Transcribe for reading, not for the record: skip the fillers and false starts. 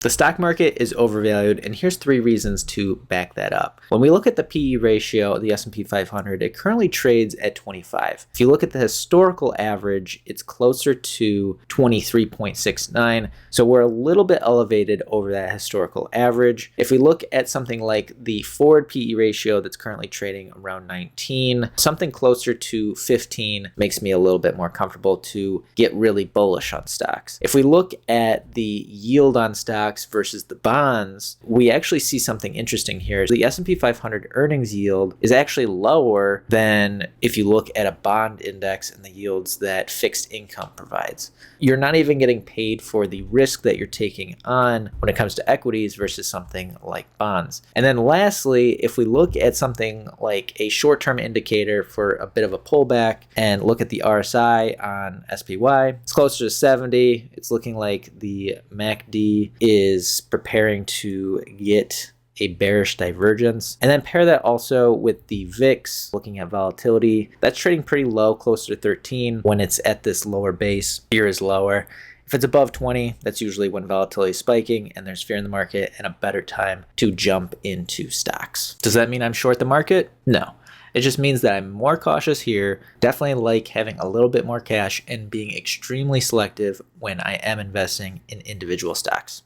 The stock market is overvalued, and here's 3 reasons to back that up. When we look at the PE ratio of the S&P 500, it currently trades at 25. If you look at the historical average, it's closer to 23.69, so we're a little bit elevated over that historical average. If we look at something like the forward PE ratio that's currently trading around 19, something closer to 15 makes me a little bit more comfortable to get really bullish on stocks. If we look at the yield on stocks versus the bonds, we actually see something interesting here. The S&P 500 earnings yield is actually lower than if you look at a bond index and the yields that fixed income provides. You're not even getting paid for the risk that you're taking on when it comes to equities versus something like bonds. And then lastly, if we look at something like a short-term indicator for a bit of a pullback and look at the RSI on SPY, it's closer to 70. It's looking like the MACD is preparing to get a bearish divergence. And then pair that also with the VIX, looking at volatility, that's trading pretty low, closer to 13 when it's at this lower base. Fear is lower. If it's above 20, that's usually when volatility is spiking and there's fear in the market and a better time to jump into stocks. Does that mean I'm short the market? No. It just means that I'm more cautious here, definitely like having a little bit more cash and being extremely selective when I am investing in individual stocks.